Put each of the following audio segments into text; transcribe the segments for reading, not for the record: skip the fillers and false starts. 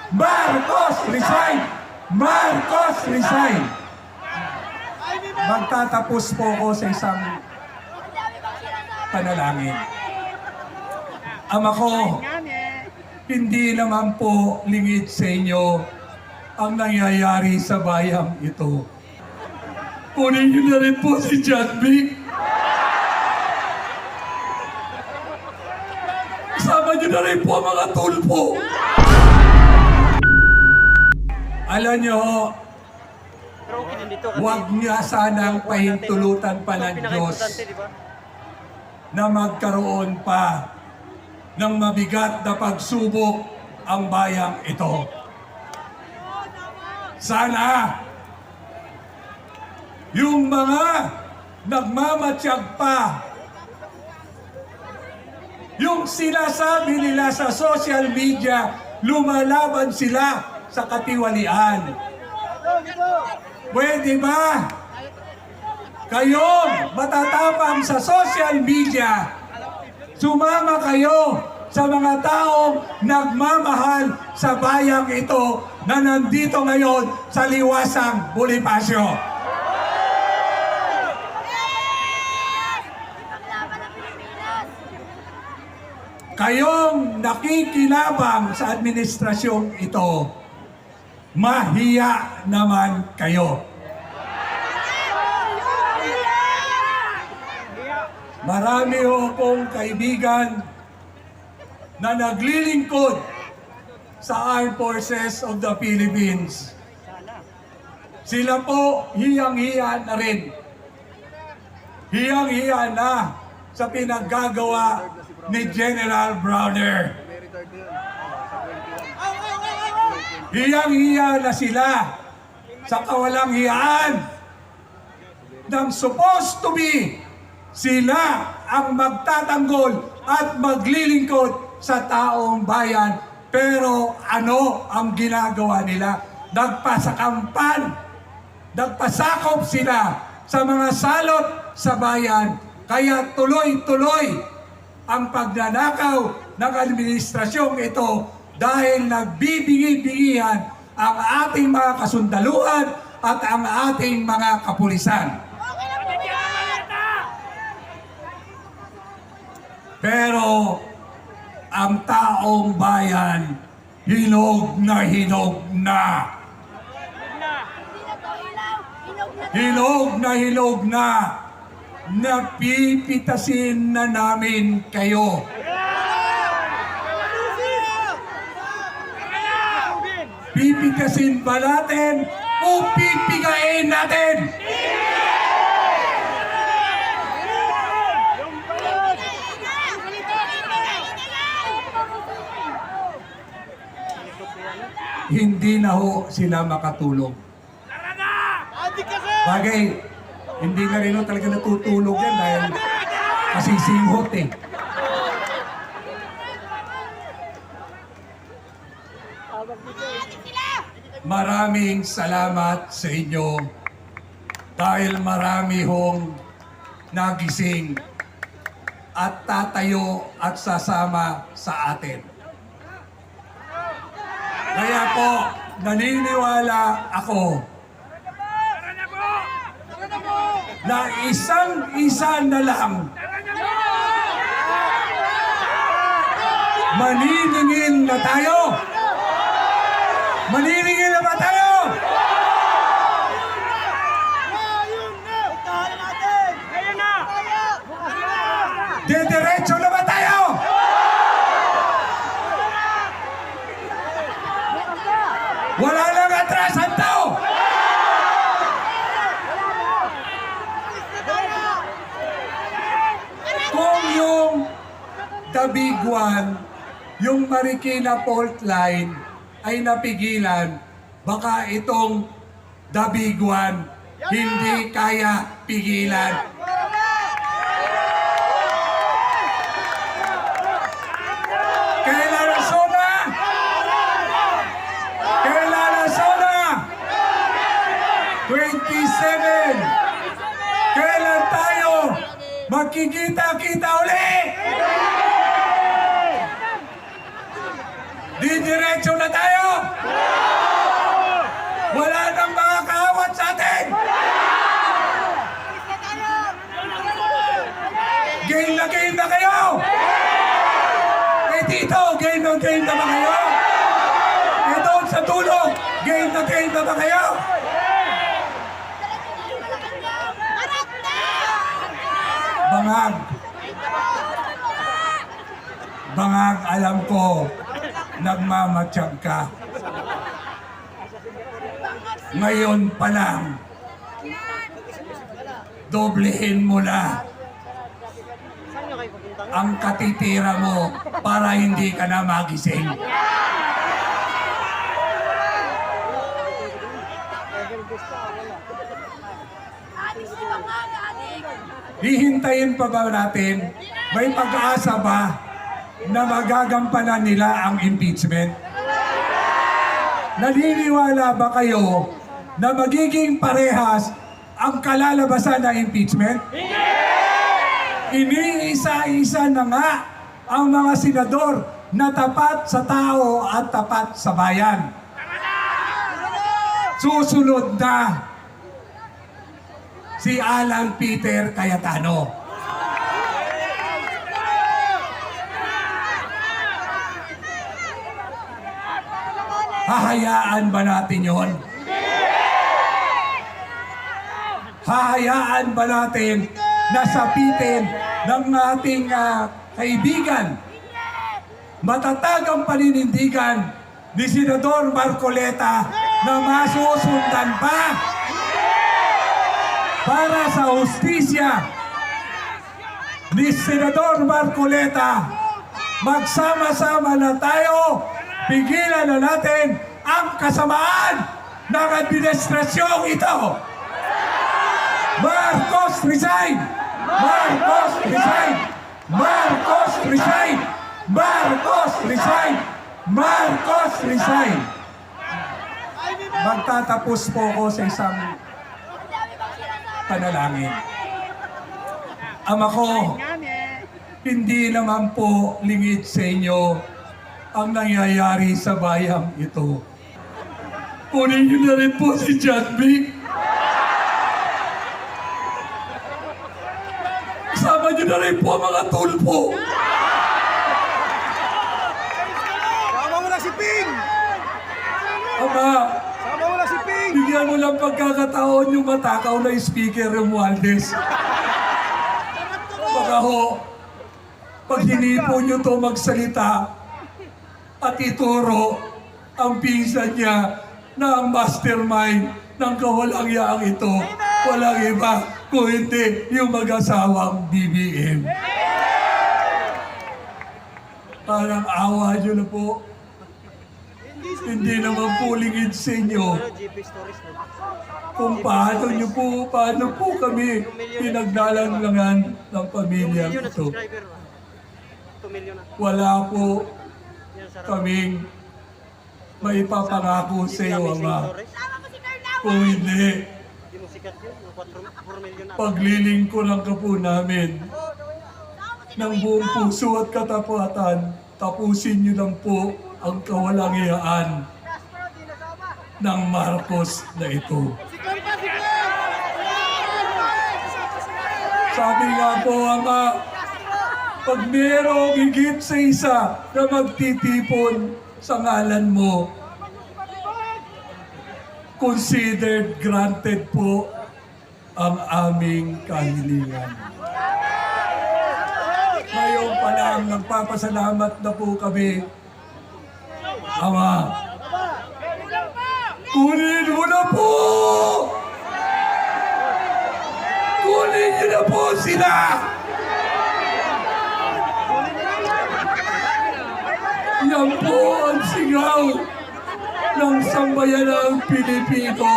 Marcos resign! Marcos resign! Magtatapos po ako sa isang panalangin. Ama ko, hindi naman po lingid sa inyo ang nangyayari sa bayang ito. Kunin niyo na rin po si John Vic. Isama niyo na rin po ang mga tulpo. Alam niyo, huwag niya sanang pahintulutan pa ng Diyos na magkaroon pa ng mabigat na pagsubok ang bayang ito. Sana yung mga nagmamatsyag pa, yung sinasabi nila sa social media, lumalaban sila sa katiwalian. Pwede ba kayong matatapang sa social media, sumama kayo sa mga taong nagmamahal sa bayang ito na nandito ngayon sa liwasang Bonifacio? Kayong nakikinabang sa administrasyong ito, mahiya naman kayo. Marami ho pong kaibigan na naglilingkod sa Armed Forces of the Philippines. Sila po hiyang-hiya na rin. Hiyang-hiya na sa pinaggagawa ni General Browner. Hiyang-hiya na sila sa kawalang hiyaan ng supposed to be sila ang magtatanggol at maglilingkod sa taong bayan. Pero ano ang ginagawa nila? Nagpasakampan, nagpasakop sila sa mga salot sa bayan. Kaya tuloy-tuloy ang pagnanakaw ng administrasyong ito dahil nagbibigay-bigihan ang ating mga kasundaluhan at ang ating mga kapulisan. Pero ang taong bayan, hinog na hinog na. Hinog na. Napipitasin na namin kayo. Pipitasin ba natin o pipigain natin? Hindi na ho sila makatulog. Bagay, hindi na rin ho talaga natutulog yan dahil kasisinghot eh. Maraming salamat sa inyo dahil marami hong nagising at tatayo at sasama sa atin. Kaya po, naniniwala ako na isang-isa na lang maniningil na tayo. Maniningil na ba tayo? Diretso na ba tayo? Wala lang atrasan tao! Kung yung The Big One, yung Marikina Fault Line ay napigilan, baka itong The Big One hindi kaya pigilan. Kailan Zona? 27! Kailan tayo magkikita-kita ulit? Didiretso na tayo! game na game na ba kayo? Ito sa dulo, game na game na ba kayo? Bangag. Bangag, alam ko, nagmamatsyag ka. Ngayon pa lang, doblehin mo na ang katitira mo para hindi ka na magising. Hihintayin pa ba natin? May pag-asa ba na magagampanan nila ang impeachment? Naniniwala ba kayo na magiging parehas ang kalalabasan ng impeachment? Iniisa-isa na nga ang mga senador na tapat sa tao at tapat sa bayan. Susunod na si Alan Peter Cayetano. Hahayaan ba natin yon? Hahayaan ba natin na sapitin ng ating kaibigan, matatag ang paninindigan ni Senador Marcoleta na masusundan pa para sa hustisya ni Senador Marcoleta? Magsama-sama na tayo, pigilan na natin ang kasamaan ng administrasyong ito. Marcos resign! Marcos resign! Marcos resign! Marcos resign! Marcos resign! Magtatapos po ko sa isang panalangin. Ama ko, hindi naman po lingid sa inyo ang nangyayari sa bayang ito. Kunin niyo na rin po si John Vic. Sama niyo na rin po ang mga tulpo. Sama mo na si Ping! Ama, Sama mo na si Ping! bigyan mo lang pagkakataon yung matakaw na speaker Romualdez. Baka ho, pag hinipo nyo to magsalita at ituro ang pinsan niya na ang mastermind ng kawalang-yaang ito, walang iba kung hindi yung mag-asawang BBM. Parang awa nyo na po. Hindi naman po lingid sa inyo kung paano po kami pinaglalangan ng pamilya ito. Wala po kaming maipapangako sa iyo, Ama. Kung hindi, paglilingkuran ka po namin ng buong puso at katapatan, tapusin niyo lang po ang kawalang-iyaan ng Marcos na ito. Sabi nga po, Ama, pag merong higit sa isa na magtitipon sa ngalan mo, considered granted po ang aming kahilingan. Ngayon pa lang, nagpapasalamat na po kami. Ama, kunin mo na po! Kunin niyo na po sila! Yan po ang sigaw ng sambayanang Pilipino.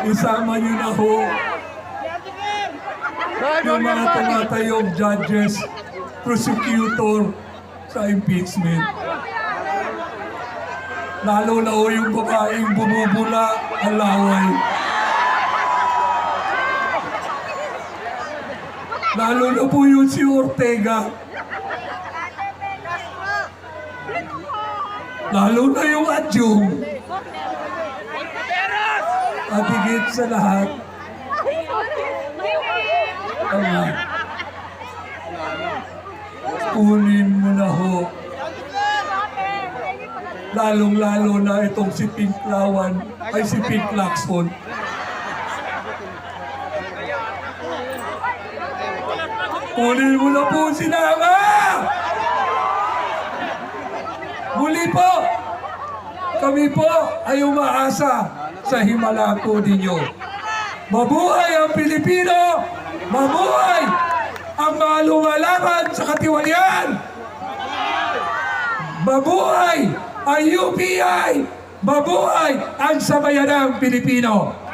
Isama niyo na ho yung mga tumatayong judges, prosecutor sa impeachment. Lalo na ho yung babaeng bumubula ang laway. Lalo na po yun si Ortega. Lalo na yung Adjung. At higit sa lahat, Ama. Kunin mo na ho. Lalong-lalo na itong si Pink Lawan, ay si Pink Lacson. Kunin mo na po si Nama! Muli po, kami po ay umaasa sa himala po ninyo. Mabuhay ang Pilipino! Mabuhay ang mga lumalaban sa katiwalian! Mabuhay ang UPI! Mabuhay ang Sambayanang Pilipino!